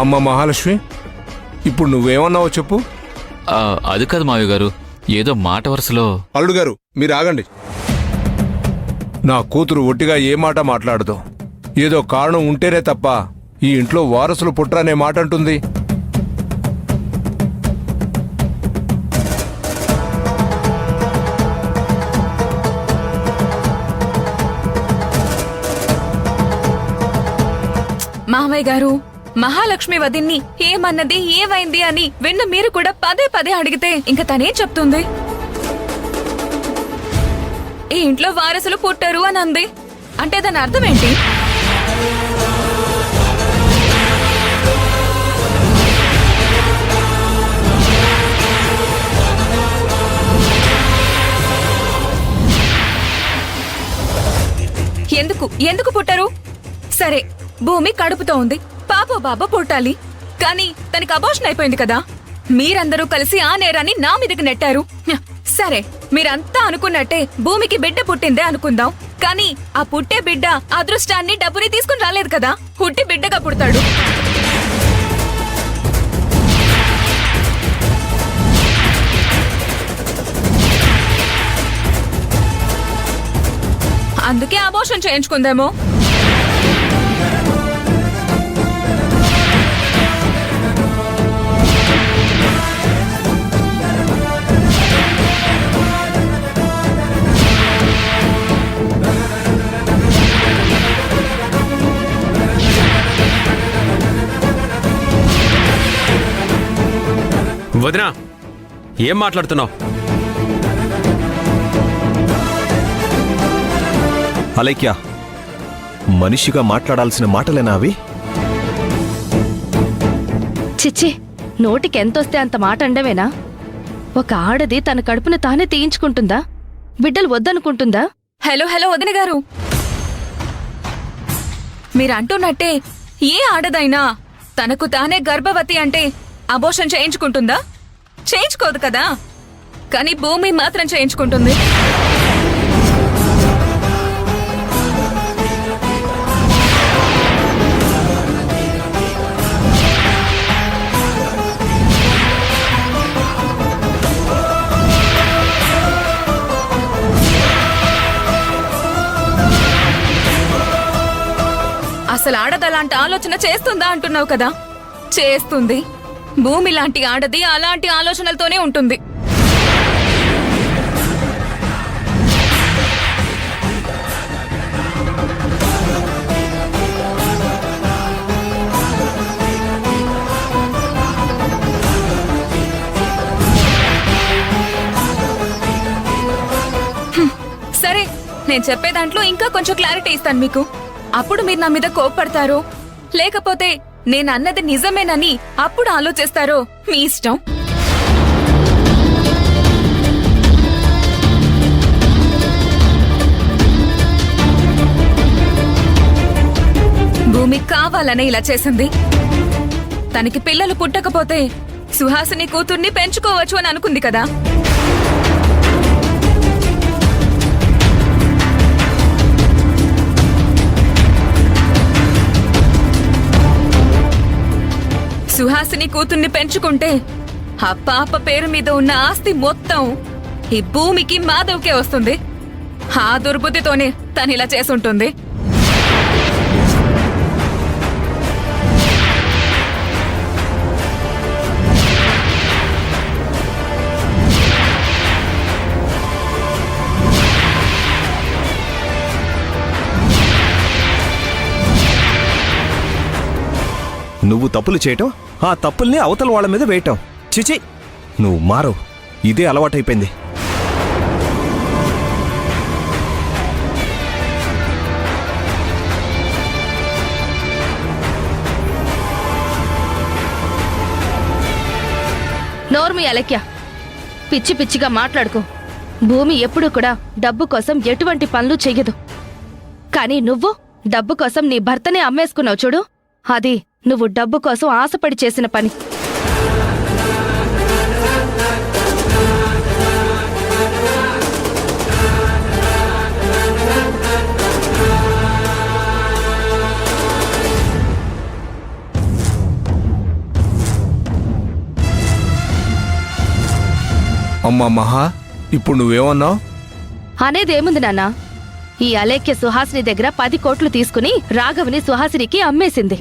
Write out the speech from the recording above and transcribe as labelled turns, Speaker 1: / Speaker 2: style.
Speaker 1: అమ్మ మహాలక్ష్మి, ఇప్పుడు నువ్వేమన్నావో చెప్పు.
Speaker 2: అది కాదు మావయ్య గారు, ఏదో మాట వరుసలో.
Speaker 1: అల్లుడు గారు, మీరు ఆగండి. నా కూతురు ఒట్టిగా ఏ మాట మాట్లాడదు. ఏదో కారణం ఉంటేనే తప్ప ఈ ఇంట్లో వారసులు పుట్రనే మాట అంటుంది.
Speaker 3: మామయ్య గారు, మహాలక్ష్మి వదిన్ని ఏమన్నది ఏమైంది అని విన్న మీరు కూడా పదే పదే అడిగితే ఇంకా తనేం చెప్తుంది? ఈ ఇంట్లో వారసులు పుట్టారు అని అంది అంటే దాని అర్థం ఏంటి? ఎందుకు ఎందుకు పుట్టారు? సరే, భూమి కడుపుతో ఉంది, పాపో బాబా పుట్టాలి. కానీ తనకి అబోర్షన్ అయిపోయింది కదా. మీరందరూ కలిసి ఆ నేరాన్ని నా మీదకి నెట్టారు. సరే, మీరంతా అనుకున్నట్టే భూమికి బిడ్డ పుట్టిందే అనుకుందాం. కానీ ఆ పుట్టే బిడ్డ అదృష్టాన్ని డబ్బుని తీసుకుని రాలేదు కదా, పుట్టి బిడ్డగా పుడతాడు. అందుకే అబోర్షన్ చేయించుకుందేమో.
Speaker 4: వదినా, ఏం మాట్లాడుతున్నావు?
Speaker 5: అలైక్య, మనిషిగా మాట్లాడాల్సిన మాటలేనా అవి?
Speaker 6: చిచ్చి, నోటికెంతొస్తే అంత మాట అండవేనా? ఒక ఆడది తన కడుపును తానే తీయించుకుంటుందా? బిడ్డలు వద్దనుకుంటుందా?
Speaker 3: హలో హలో వదిన గారు, మీరంటున్నట్టే ఏ ఆడదైనా తనకు తానే గర్భవతి అంటే అబోర్షన్ చేయించుకుంటుందా? చేయించుకోదు కదా. కానీ భూమి మాత్రం చేయించుకుంటుంది. అసలు ఆడదలాంటి ఆలోచన చేస్తుందా అంటున్నావు కదా? చేస్తుంది. భూమి లాంటి ఆడది అలాంటి ఆలోచనలతోనే ఉంటుంది. సరే, నేను చెప్పే దాంట్లో ఇంకా కొంచెం క్లారిటీ ఇస్తాను మీకు. అప్పుడు మీరు నా మీద కోప్పడతారో, లేకపోతే నేను అన్నది నిజమేనని అప్పుడు ఆలోచిస్తారో మీ ఇష్టం. భూమి కావాలనే ఇలా చేసింది. తనకి పిల్లలు పుట్టకపోతే సుహాసిని కూతుర్ని పెంచుకోవచ్చు అని అనుకుంది కదా. సుహాసిని కూతుర్ని పెంచుకుంటే ఆ పాప పేరు మీద ఉన్న ఆస్తి మొత్తం ఈ భూమికి మాధవ్కే వస్తుంది. ఆ దుర్బుద్ధితోనే తను ఇలా చేసుంటుంది.
Speaker 5: నువ్వు తప్పులు చేయటం, ఆ తప్పుల్ని అవతల వాళ్ళ మీద వేయటం. చిచి, నువ్వు మారవు. ఇదే అలవాటైపోయింది.
Speaker 6: నోర్మి అలక్య, పిచ్చి పిచ్చిగా మాట్లాడుకో. భూమి ఎప్పుడూ కూడా డబ్బు కోసం ఎటువంటి పనులు చెయ్యదు. కానీ నువ్వు డబ్బు కోసం నీ భర్తనే అమ్మేసుకున్నావు చూడు, అది నువ్వు డబ్బు కోసం ఆశపడి చేసిన పని.
Speaker 1: అమ్మా మహా ఇప్పుడు నువ్వేమన్నావు?
Speaker 6: అనేదేముంది నాన్నా, ఈ అలేఖ్య సుహాసిని దగ్గర 10 కోట్లు తీసుకుని రాఘవని సుహాసినికి అమ్మేసింది.